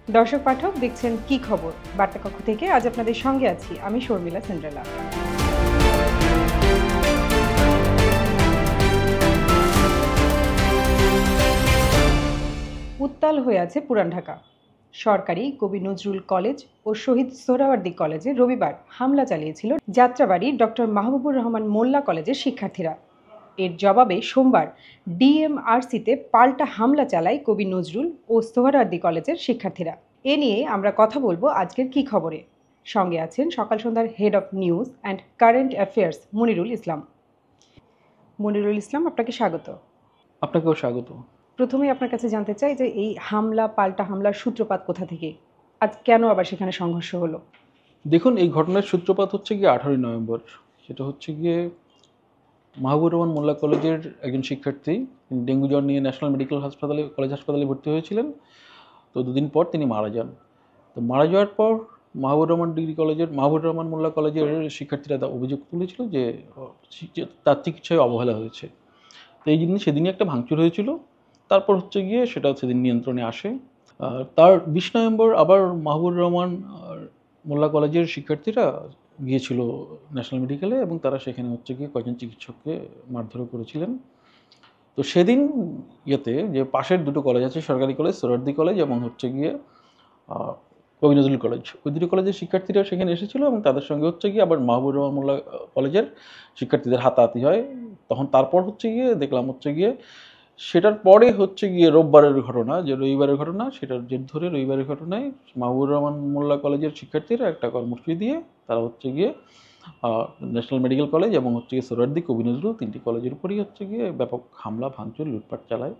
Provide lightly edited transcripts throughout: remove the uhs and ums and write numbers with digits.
দর্শক পাঠক দেখছেন কি খবর বার্তা কক্ষ থেকে। আজ আপনাদের সঙ্গে আছি আমি শর্মিলা সেন্ড্রেলা। উত্তাল হয়ে আছে পুরান ঢাকা। সরকারি কবি নজরুল কলেজ ও শহীদ সোহরাওয়ার্দী কলেজে রবিবার হামলা চালিয়েছিল যাত্রাবাড়ি ডক্টর মাহবুবুর রহমান মোল্লা কলেজের শিক্ষার্থীরা। এর জবাবে সোমবার ডিএমআরসিতে পাল্টা হামলা চালায় কবি নজরুল ও সোহরাওয়ার্দী কলেজের শিক্ষার্থীরা। এ নিয়ে আমরা কথা বলবো আজকের কি খবরে। সঙ্গে আছেন সকাল সন্ধ্যার head of news and current affairs Monirul Islam. Monirul Islam, আপনাকে স্বাগত। আপনাকেও স্বাগত। প্রথমেই আপনার কাছে জানতে চাই যে এই হামলা পাল্টা হামলার সূত্রপাত কোথা থেকে, আজ কেন আবার সেখানে সংঘর্ষ হলো? দেখুন, এই ঘটনার সূত্রপাত হচ্ছে গিয়ে 18ই নভেম্বর। সেটা হচ্ছে গিয়ে মাহবুবুর রহমান মোল্লা কলেজের একজন শিক্ষার্থী ডেঙ্গু জ্বর নিয়ে ন্যাশনাল মেডিকেল কলেজ হাসপাতালে ভর্তি হয়েছিলেন। তো দুদিন পর তিনি মারা যান। তো মারা যাওয়ার পর মাহবুবুর রহমান মোল্লা কলেজের শিক্ষার্থীরা অভিযোগ তুলেছিল যে তার চিকিৎসায় অবহেলা হয়েছে। তো এই জন্য সেদিনই একটা ভাঙচুর হয়েছিল। তারপর হচ্ছে গিয়ে সেটা সেদিন নিয়ন্ত্রণে আসে। তার 20 নভেম্বর আবার মাহবুবুর রহমান মোল্লা কলেজের শিক্ষার্থীরা গিয়েছিল ন্যাশনাল মেডিকেলে এবং তারা সেখানে হচ্ছে গিয়ে কয়েকজন চিকিৎসককে মারধর করেছিলেন। তো সেদিন যে পাশের দুটো কলেজ আছে, সরকারি কলেজ সোহরাওয়ার্দী কলেজ এবং হচ্ছে গিয়ে কবি নজরুল কলেজ, ওই দুটো কলেজের শিক্ষার্থীরা সেখানে এসেছিল এবং তাদের সঙ্গে হচ্ছে গিয়ে আবার মাহবুবুর রহমান মোল্লা কলেজের শিক্ষার্থীদের হাতাহাতি হয়। তখন তারপর হচ্ছে গিয়ে দেখলাম হচ্ছে গিয়ে সেটার পরে হচ্ছে গিয়ে রবিবারের ঘটনা, সেটার জের ধরে রবিবারের ঘটনায় মাহবুবুর রহমান মোল্লা কলেজের শিক্ষার্থীরা একটা কর্মসূচি দিয়ে তারা হচ্ছে গিয়ে ন্যাশনাল মেডিকেল কলেজ এবং হচ্ছে গিয়ে সোহরাওয়ার্দী কবি নজরুল তিনটি কলেজের উপরই হচ্ছে গিয়ে ব্যাপক হামলা ভাঙচুর লুটপাট চালায়।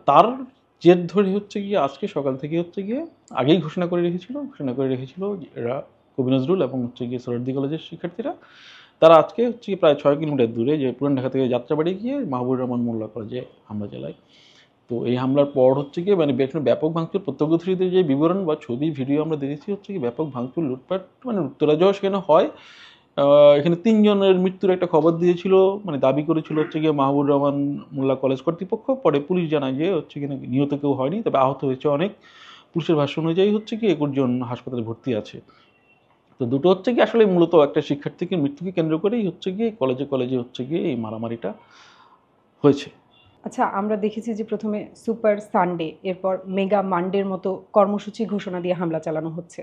তার জের ধরে হচ্ছে গিয়ে আজকে সকাল থেকে হচ্ছে গিয়ে আগেই ঘোষণা করে রেখেছিল এরা কবি নজরুল এবং হচ্ছে গিয়ে সোহরাওয়ার্দী কলেজের শিক্ষার্থীরা তারা আজকে হচ্ছে প্রায় 6 কিলোমিটার দূরে যে পুরান ঢাকা থেকে যাত্রাবাড়ি গিয়ে মাহবুবুর রহমান মোল্লা কলেজে হামলা চালায়। তো এই হামলার পর হচ্ছে গিয়ে ব্যাপক ভাঙচুর, প্রত্যক্ষদর্শীদের যে বিবরণ বা ছবি ভিডিও আমরা দেখেছি হচ্ছে কি ব্যাপক ভাঙচুর লুটপাট উত্তরাজয় সেখানে হয়। এখানে 3 জনের মৃত্যুর একটা খবর দিয়েছিল, দাবি করেছিল হচ্ছে গিয়ে মাহবুবুর রহমান মোল্লা কলেজ কর্তৃপক্ষ। পরে পুলিশ জানায় যে হচ্ছে কিনা নিহত কেউ হয়নি, তবে আহত হয়েছে অনেক। পুলিশের ভাষ্য অনুযায়ী হচ্ছে কি 21 জন হাসপাতালে ভর্তি আছে। তো দুটো হচ্ছে কি আসলে মূলত একটা শিক্ষার্থীকে মৃত্যুকে কেন্দ্র করেই হচ্ছে গিয়ে কলেজে হচ্ছে গিয়ে এই মারামারিটা হয়েছে। আচ্ছা, আমরা দেখেছি যে প্রথমে সুপার সানডে, এরপর মেগা মানডের মতো কর্মসূচি ঘোষণা দিয়ে হামলা চালানো হচ্ছে।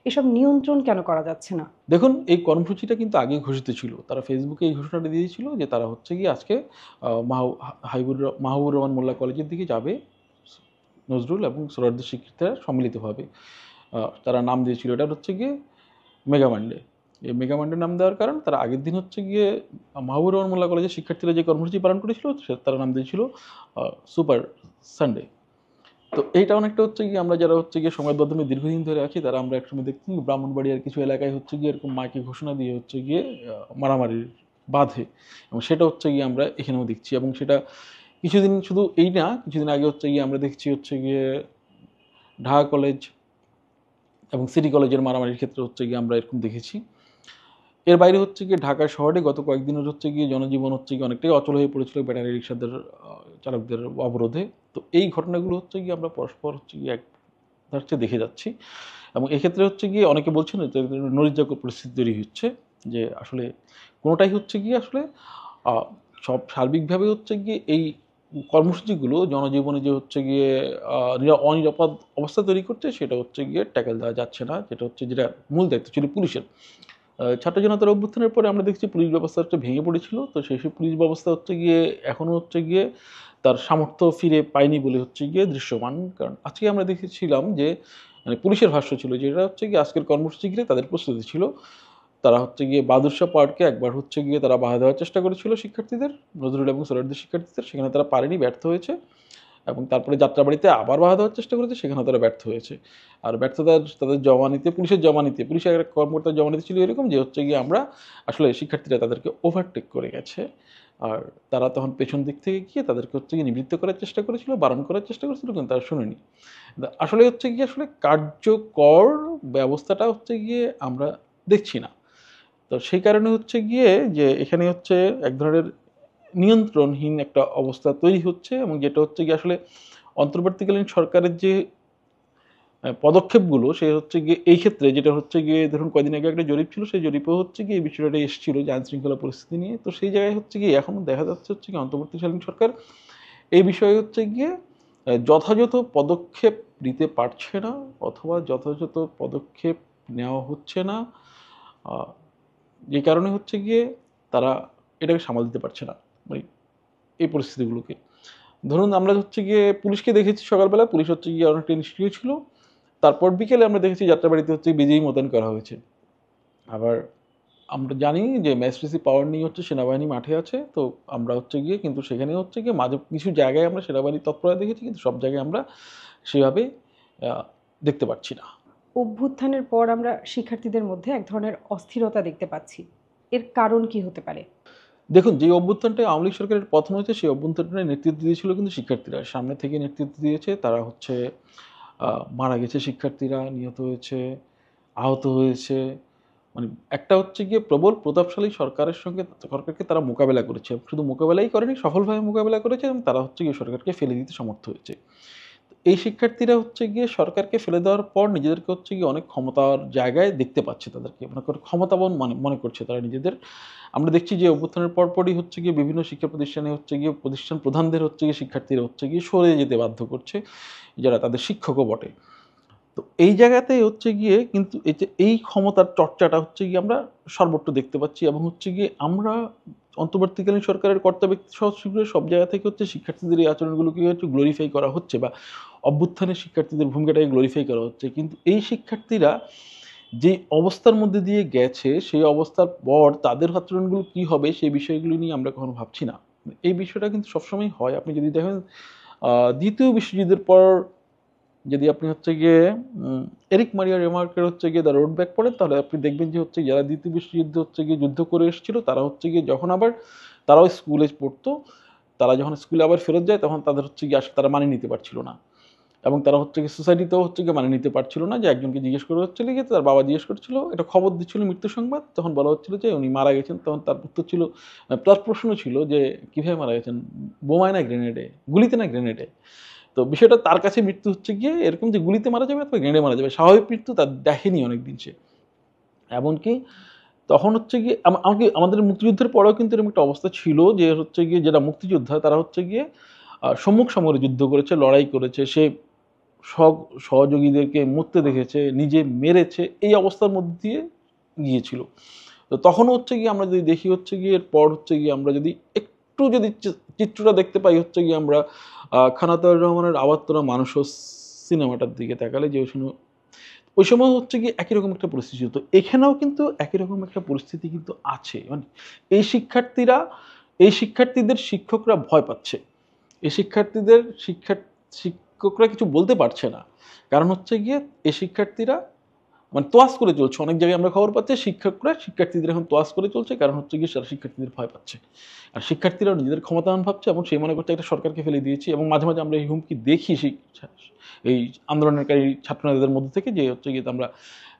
এসব নিয়ন্ত্রণ কেন করা যাচ্ছে না? দেখুন, এই কর্মসূচিটা কিন্তু আগে ঘোষিত ছিল। তারা ফেসবুকে এই ঘোষণাটা দিয়েছিল যে তারা হচ্ছে গিয়ে আজকে মাহবুবুর রহমান মোল্লা কলেজের দিকে যাবে নজরুল এবং সোহরাওয়ার্দী শিক্ষার্থীরা সম্মিলিতভাবে। তারা নাম দিয়েছিল এটা হচ্ছে গিয়ে মেগা মানডে। এই মেগা মানডে নাম দেওয়ার কারণ তারা আগের দিন হচ্ছে গিয়ে মাহবুবুর রহমান মোল্লা কলেজের শিক্ষার্থীরা যে কর্মসূচি পালন করেছিল তারা নাম দিয়েছিল সুপার সানডে। তো এইটা অনেকটা হচ্ছে গিয়ে আমরা যারা হচ্ছে গিয়ে সংবাদ মাধ্যমে দীর্ঘদিন ধরে আছি তারা আমরা একসময় দেখছি ব্রাহ্মণবাড়িয়ার কিছু এলাকায় হচ্ছে গিয়ে এরকম মাইকে ঘোষণা দিয়ে হচ্ছে গিয়ে মারামারির বাঁধে, এবং সেটা হচ্ছে গিয়ে আমরা এখানেও দেখছি। এবং সেটা কিছুদিন আগে হচ্ছে গিয়ে আমরা দেখছি হচ্ছে গিয়ে ঢাকা কলেজ এবং সিটি কলেজের মারামারির ক্ষেত্রে হচ্ছে গিয়ে আমরা এরকম দেখেছি। এর বাইরে হচ্ছে গিয়ে ঢাকা শহরে গত কয়েকদিনের হচ্ছে গিয়ে জনজীবন হচ্ছে গিয়ে অনেকটাই অচল হয়ে পড়েছিল ব্যাটারি রিক্সাদের চালকদের অবরোধে। তো এই ঘটনাগুলো হচ্ছে গিয়ে আমরা পরস্পর হচ্ছে গিয়ে এক দেখে যাচ্ছি, এবং এক্ষেত্রে হচ্ছে গিয়ে অনেকে বলছেন যে নৈরাজ্যকর পরিস্থিতি তৈরি হচ্ছে, যে আসলে কোনোটাই হচ্ছে গিয়ে আসলে সব সার্বিকভাবে হচ্ছে গিয়ে এই কর্মসূচিগুলো জনজীবনে যে হচ্ছে গিয়ে অনিরাপদ অবস্থা তৈরি করছে সেটা হচ্ছে গিয়ে ট্যাকেল দেওয়া যাচ্ছে না, যেটা মূল দায়িত্ব ছিল পুলিশের। ছাত্র জনতার অভ্যুত্থানের পরে আমরা দেখছি পুলিশ ব্যবস্থাটা ভেঙে পড়েছিল। তো সেই পুলিশ ব্যবস্থা হচ্ছে গিয়ে এখনও হচ্ছে গিয়ে তার সামর্থ্য ফিরে পায়নি বলে হচ্ছে গিয়ে দৃশ্যমান। কারণ আজকে আমরা দেখেছিলাম যে পুলিশের ভাষ্য ছিল যে এটা হচ্ছে গিয়ে আজকের কর্মসূচি ঘিরে তাদের প্রস্তুতি ছিল। তারা হচ্ছে গিয়ে বাদুরশাহ পার্কে একবার হচ্ছে গিয়ে তারা বাধা দেওয়ার চেষ্টা করেছিল শিক্ষার্থীদের, নজরুল এবং সোহরাওয়ার্দী শিক্ষার্থীদের, সেখানে তারা পারেনি, ব্যর্থ হয়েছে। এবং তারপরে যাত্রাবাড়িতে আবার বাধা দেওয়ার চেষ্টা করেছে, সেখানে তারা ব্যর্থ হয়েছে। আর তাদের পুলিশের একটা কর্মকর্তার জমানিতে ছিল এরকম যে হচ্ছে গিয়ে আমরা আসলে শিক্ষার্থীরা তাদেরকে ওভারটেক করে গেছে, আর তারা তখন পেছন দিক থেকে গিয়ে তাদেরকে হচ্ছে গিয়ে নিবৃত্ত করার চেষ্টা করেছিল, বারণ করার চেষ্টা করেছিল, কিন্তু তারা শুনেনি। আসলে হচ্ছে গিয়ে কার্যকর ব্যবস্থাটা হচ্ছে গিয়ে আমরা দেখছি না। তো সেই কারণে হচ্ছে গিয়ে যে এখানে হচ্ছে এক ধরনের নিয়ন্ত্রণহীন একটা অবস্থা তৈরি হচ্ছে, এবং যেটা হচ্ছে গিয়ে আসলে অন্তর্বর্তীকালীন সরকারের যে পদক্ষেপগুলো, সে হচ্ছে গিয়ে এই ক্ষেত্রে যেটা হচ্ছে গিয়ে ধরুন কয়দিন আগে একটা জরিপ ছিল, সেই জরিপেও হচ্ছে গিয়ে এই বিষয়টা এসেছিল যে আইন শৃঙ্খলা পরিস্থিতি নিয়ে। তো সেই জায়গায় হচ্ছে গিয়ে এখনও দেখা যাচ্ছে হচ্ছে কি অন্তর্বর্তীকালীন সরকার এই বিষয়ে হচ্ছে গিয়ে যথাযথ পদক্ষেপ নিতে পারছে না, অথবা যথাযথ পদক্ষেপ নেওয়া হচ্ছে না, যে কারণে হচ্ছে গিয়ে তারা এটাকে সামাল দিতে পারছে না, মানে এই পরিস্থিতিগুলোকে। ধরুন আমরা হচ্ছে গিয়ে পুলিশকে দেখেছি সকালবেলা, পুলিশ হচ্ছে গিয়ে অনেকটা নিষ্ক্রিয় ছিল। তারপর বিকেলে আমরা দেখেছি যাত্রাবাড়িতে হচ্ছে বিজেপি মোতায়েন করা হয়েছে। আবার আমরা জানি যে ম্যাজিস্ট্রেসি পাওয়ার নিয়ে হচ্ছে সেনাবাহিনী মাঠে আছে। তো আমরা হচ্ছে গিয়ে কিন্তু সেখানে হচ্ছে গিয়ে মাঝে কিছু জায়গায় আমরা সেনাবাহিনীর তৎপরতা দেখেছি, কিন্তু সব জায়গায় আমরা সেভাবে দেখতে পাচ্ছি না। অভ্যুত্থানের পর আমরা শিক্ষার্থীদের মধ্যে এক ধরনের অস্থিরতা দেখতে পাচ্ছি, এর কারণ কি হতে পারে? দেখুন, যে অভ্যুত্থানটা আওয়ামী লীগ সরকারের পতন হয়েছে, সেই অভ্যুত্থানটার নেতৃত্ব দিয়েছিল কিন্তু শিক্ষার্থীরা। সামনে থেকে নেতৃত্ব দিয়েছে তারা, হচ্ছে মারা গেছে শিক্ষার্থীরা, নিহত হয়েছে, আহত হয়েছে। মানে একটা হচ্ছে গিয়ে প্রবল প্রতাপশালী সরকারের সঙ্গে সরকারকে তারা মোকাবেলা করেছে। শুধু মোকাবেলাই করেনি, সফলভাবে মোকাবেলা করেছে, এবং তারা হচ্ছে গিয়ে সরকারকে ফেলে দিতে সমর্থ হয়েছে। এই শিক্ষার্থীরা হচ্ছে গিয়ে সরকারকে ফেলে দেওয়ার পর নিজেদেরকে হচ্ছে গিয়ে অনেক ক্ষমতার জায়গায় দেখতে পাচ্ছে, তাদেরকে মনে করে ক্ষমতাবান মনে করছে তারা নিজেদের। আমরা দেখছি যে অভ্যুত্থানের পরপরই হচ্ছে গিয়ে বিভিন্ন শিক্ষা প্রতিষ্ঠানে হচ্ছে গিয়ে প্রতিষ্ঠান প্রধানদের হচ্ছে গিয়ে শিক্ষার্থীরা হচ্ছে গিয়ে সরে যেতে বাধ্য করছে, যারা তাদের শিক্ষকও বটে। তো এই জায়গাতে হচ্ছে গিয়ে কিন্তু এই যে এই ক্ষমতার চর্চাটা হচ্ছে গিয়ে আমরা সর্বত্র দেখতে পাচ্ছি, এবং হচ্ছে গিয়ে আমরা অন্তর্বর্তীকালীন সরকারের কর্তা ব্যক্তি সহ সব জায়গা থেকে হচ্ছে শিক্ষার্থীদের এই আচরণগুলোকে হচ্ছে গ্লোরিফাই করা হচ্ছে, বা অভ্যুত্থানের শিক্ষার্থীদের ভূমিকাটাকে গ্লোরিফাই করা হচ্ছে। কিন্তু এই শিক্ষার্থীরা যে অবস্থার মধ্যে দিয়ে গেছে, সেই অবস্থার পর তাদের আচরণগুলো কী হবে সেই বিষয়গুলো নিয়ে আমরা কখনো ভাবছি না। এই বিষয়টা কিন্তু সবসময় হয়। আপনি যদি দেখেন দ্বিতীয় বিশ্বযুদ্ধের পর যদি আপনি হচ্ছে গিয়ে এরিক মারিয়া রেমার্কের হচ্ছে গিয়ে দ্য রোড ব্যাক পড়েন, তাহলে আপনি দেখবেন যে হচ্ছে যারা দ্বিতীয় বিশ্বযুদ্ধে হচ্ছে গিয়ে যুদ্ধ করে এসেছিল, তারা হচ্ছে গিয়ে যখন আবার তারাও স্কুলে পড়তো, তারা যখন স্কুলে আবার ফেরত যায়, তখন তাদের হচ্ছে গিয়ে আসলে তারা মানিয়ে নিতে পারছিল না, এবং তারা হচ্ছে গিয়ে সোসাইটিতেও হচ্ছে গিয়ে মানিয়ে নিতে পারছিল না। যে একজনকে জিজ্ঞেস করে হচ্ছিল গিয়ে, তার বাবা জিজ্ঞেস করছিল, এটা খবর দিচ্ছিল মৃত্যু সংবাদ, তখন বলা হচ্ছিল যে উনি মারা গেছেন। তখন তার উত্তর ছিল, তার প্রশ্ন ছিল যে কীভাবে মারা গেছেন, বোমায় না গ্রেনেডে, গুলিতে না গ্রেনেডে। তো বিষয়টা তার কাছে মৃত্যু হচ্ছে গিয়ে এরকম যে গুলিতে মারা যাবে অথবা গ্রেনেডে মারা যাবে, স্বাভাবিক মৃত্যু তার দেখেনি অনেকদিন সে। এমনকি তখন হচ্ছে গিয়ে আমাকে আমাদের মুক্তিযুদ্ধের পরেও কিন্তু এরকম একটা অবস্থা ছিল যে হচ্ছে গিয়ে যারা মুক্তিযোদ্ধা তারা হচ্ছে গিয়ে সম্মুখ সমরে যুদ্ধ করেছে, লড়াই করেছে, সে সহযোগীদেরকে মরতে দেখেছে, নিজে মেরেছে, এই অবস্থার মধ্যে দিয়ে গিয়েছিল। তো তখন হচ্ছে গিয়ে আমরা যদি দেখি হচ্ছে গিয়ে এরপর হচ্ছে গিয়ে আমরা যদি একটু যদি চিত্রটা দেখতে পাই হচ্ছে গিয়ে আমরা খান আতাউর রহমানের আবার তোরা মানুষ সিনেমাটার দিকে তাকালে, যে ওই সময় হচ্ছে গিয়ে একই রকম একটা পরিস্থিতি ছিল। তো এখানেও কিন্তু একই রকম একটা পরিস্থিতি কিন্তু আছে। মানে এই শিক্ষার্থীদের শিক্ষকরা ভয় পাচ্ছে, এই শিক্ষকরা কিছু বলতে পারছে না। কারণ হচ্ছে গিয়ে এই শিক্ষার্থীরা মানে তোয়াজ করে চলছে। অনেক জায়গায় আমরা খবর পাচ্ছি শিক্ষার্থীদের এখন তোয়াজ করে চলছে, কারণ হচ্ছে গিয়ে সারা শিক্ষার্থীদের ভয় পাচ্ছে, আর শিক্ষার্থীরাও নিজেদের ক্ষমতাবান ভাবছে, এবং সেই মনে করছে একটা সরকারকে ফেলে দিয়েছি। এবং মাঝে মাঝে আমরা এই হুমকি দেখি এই আন্দোলনকারী ছাত্রনেতাদের মধ্যে থেকে, যে হচ্ছে গিয়ে আমরা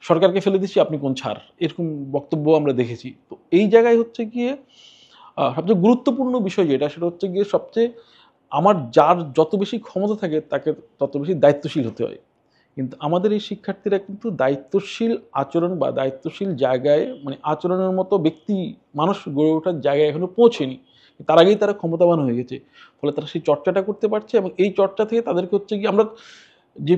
সরকারকে ফেলে দিচ্ছি, আপনি কোন ছাড়, এরকম বক্তব্য আমরা দেখেছি। তো এই জায়গায় হচ্ছে গিয়ে সবচেয়ে গুরুত্বপূর্ণ বিষয় যেটা, সেটা হচ্ছে গিয়ে যার যত বেশি ক্ষমতা থাকে তাকে তত বেশি দায়িত্বশীল হতে হয়। কিন্তু আমাদের এই শিক্ষার্থীরা কিন্তু দায়িত্বশীল আচরণ বা দায়িত্বশীল জায়গায়, মানে আচরণের মতো ব্যক্তি মানুষ গড়ে ওঠার জায়গায় এখনো পৌঁছেনি। তার আগেই তারা ক্ষমতাবান হয়ে গেছে, ফলে তারা সেই চর্চাটা করতে পারছে, এবং এই চর্চা থেকে তাদেরকে হচ্ছে গিয়ে আমরা যে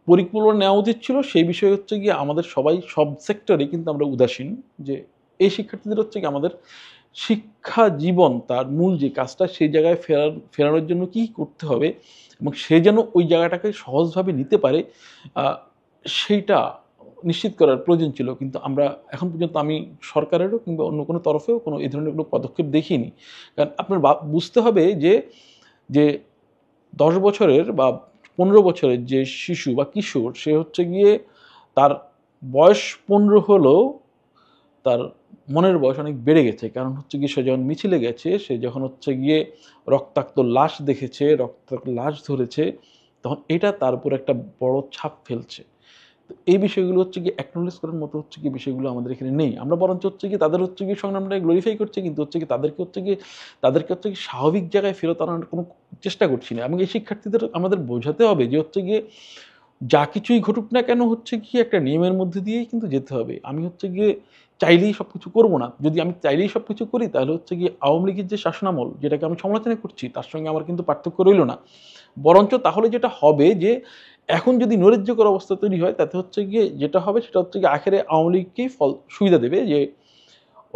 পরিকল্পনা নেওয়া উচিত ছিল সেই বিষয়ে হচ্ছে গিয়ে আমাদের সব সেক্টরে কিন্তু আমরা উদাসীন। যে এই শিক্ষার্থীদের হচ্ছে গিয়ে আমাদের শিক্ষা জীবন তার মূল যে কাজটা, সেই জায়গায় ফেরানোর জন্য কী করতে হবে, এবং সে যেন ওই জায়গাটাকে সহজভাবে নিতে পারে, সেইটা নিশ্চিত করার প্রয়োজন ছিল। কিন্তু আমরা এখন পর্যন্ত আমি সরকারেরও কিংবা অন্য কোনো তরফেও কোনো এই ধরনের কোনো পদক্ষেপ দেখিনি। কারণ আপনার বুঝতে হবে যে যে 10 বছরের বা 15 বছরের যে শিশু বা কিশোর, সে হচ্ছে গিয়ে তার বয়স 15 হলেও তার মনের বয়স অনেক বেড়ে গেছে। কারণ হচ্ছে গিয়ে সে যখন মিছিলে গেছে, সে যখন হচ্ছে গিয়ে রক্তাক্ত লাশ দেখেছে, রক্তাক্ত লাশ ধরেছে, তখন এটা তার উপর একটা বড় ছাপ ফেলছে। তো এই বিষয়গুলো হচ্ছে গিয়ে অ্যাকনোলেজ করার মতো হচ্ছে গিয়ে বিষয়গুলো আমাদের এখানে নেই। আমরা বরঞ্চ হচ্ছে গিয়ে তাদের হচ্ছে গিয়ে সংগ্রামটা গ্লোরিফাই করছি, কিন্তু হচ্ছে গিয়ে তাদেরকে হচ্ছে গিয়ে স্বাভাবিক জায়গায় ফেরত আনার কোনো চেষ্টা করছি না। এবং এই শিক্ষার্থীদের আমাদের বোঝাতে হবে যে হচ্ছে গিয়ে যা কিছুই ঘটুক না কেন হচ্ছে গিয়ে একটা নিয়মের মধ্যে দিয়েই কিন্তু যেতে হবে। আমি হচ্ছে গিয়ে চাইলেই সব কিছু করবো না। যদি আমি চাইলেই সব কিছু করি তাহলে হচ্ছে গিয়ে আওয়ামী লীগের যে শাসনামল, যেটাকে আমি সমালোচনা করছি, তার সঙ্গে আমার কিন্তু পার্থক্য রইল না। বরঞ্চ তাহলে যেটা হবে যে এখন যদি নৈরাজ্যকর অবস্থা তৈরি হয়, তাতে হচ্ছে গিয়ে যেটা হবে সেটা হচ্ছে গিয়ে আখেরে আওয়ামী লীগকেই সুবিধা দেবে। যে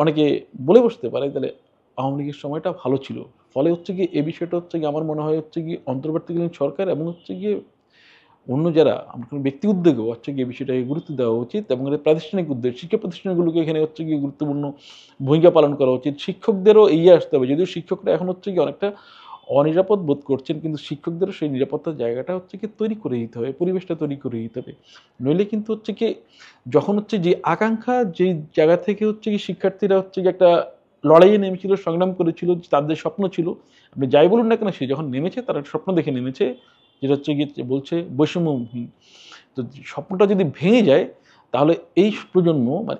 অনেকে বলে বসতে পারে তাহলে আওয়ামী লীগের সময়টা ভালো ছিল। ফলে হচ্ছে গিয়ে এই বিষয়টা হচ্ছে গিয়ে আমার মনে হয় হচ্ছে গিয়ে অন্তর্বর্তীকালীন সরকার এবং হচ্ছে গিয়ে অন্য যারা আমরা কোনো ব্যক্তি উদ্যোগেও হচ্ছে গিয়ে বিষয়টাকে গুরুত্ব দেওয়া উচিত, এবং এর প্রাতিষ্ঠানিক উদ্যোগ শিক্ষা প্রতিষ্ঠানগুলোকে এখানে হচ্ছে গিয়ে গুরুত্বপূর্ণ ভূমিকা পালন করা উচিত। শিক্ষকদেরও এগিয়ে আসতে হবে, যদিও শিক্ষকরা এখন হচ্ছে গিয়ে অনেকটা অনিরাপদ বোধ করছেন, কিন্তু শিক্ষকদেরও সেই নিরাপত্তার জায়গাটা হচ্ছে কি তৈরি করে দিতে হবে, পরিবেশটা তৈরি করে দিতে হবে। নইলে কিন্তু হচ্ছে কি যখন হচ্ছে যে আকাঙ্ক্ষা যেই জায়গা থেকে হচ্ছে কি শিক্ষার্থীরা হচ্ছে কি একটা লড়াইয়ে নেমেছিল, সংগ্রাম করেছিল, তাদের স্বপ্ন ছিল, আপনি যাই বলুন না কেন, সে যখন নেমেছে তারা স্বপ্ন দেখে নেমেছে, যেটা হচ্ছে গিয়ে বলছে বৈষম্যহীন। তো স্বপ্নটা যদি ভেঙে যায় তাহলে এই প্রজন্ম মানে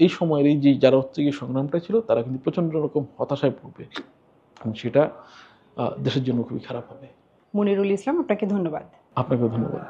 এই সময়ের এই যে যারা হচ্ছে গিয়ে সংগ্রামটা ছিল তারা কিন্তু প্রচণ্ড রকম হতাশায় পড়বে, এবং সেটা দেশের জন্য খুবই খারাপ হবে। মনিরুল ইসলাম, আপনাকে ধন্যবাদ। আপনাকেও ধন্যবাদ।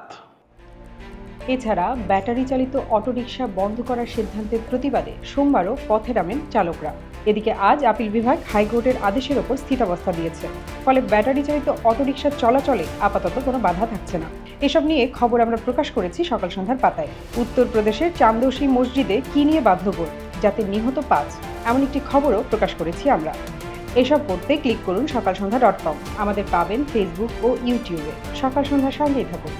এছাড়া ব্যাটারি চালিত অটোরিকশা বন্ধ করার সিদ্ধান্তের প্রতিবাদে সোমবারও পথে নামেন চালকরা। এদিকে আজ আপিল বিভাগ হাইকোর্টের আদেশের ওপর স্থিতাবস্থা দিয়েছে, ফলে ব্যাটারি চালিত অটোরিকশা চলাচলে আপাতত কোনো বাধা থাকছে না। এসব নিয়ে খবর আমরা প্রকাশ করেছি সকাল সন্ধ্যার পাতায়। উত্তরপ্রদেশের চান্দৌসি মসজিদে কি নিয়ে বাধ্যকর, যাতে নিহত 5, এমন একটি খবরও প্রকাশ করেছি আমরা। এসব পড়তে ক্লিক করুন সকালসন্ধ্যা.com। আমাদের পাবেন ফেসবুক ও ইউটিউবে। সকাল সন্ধ্যার সঙ্গেই থাকুন।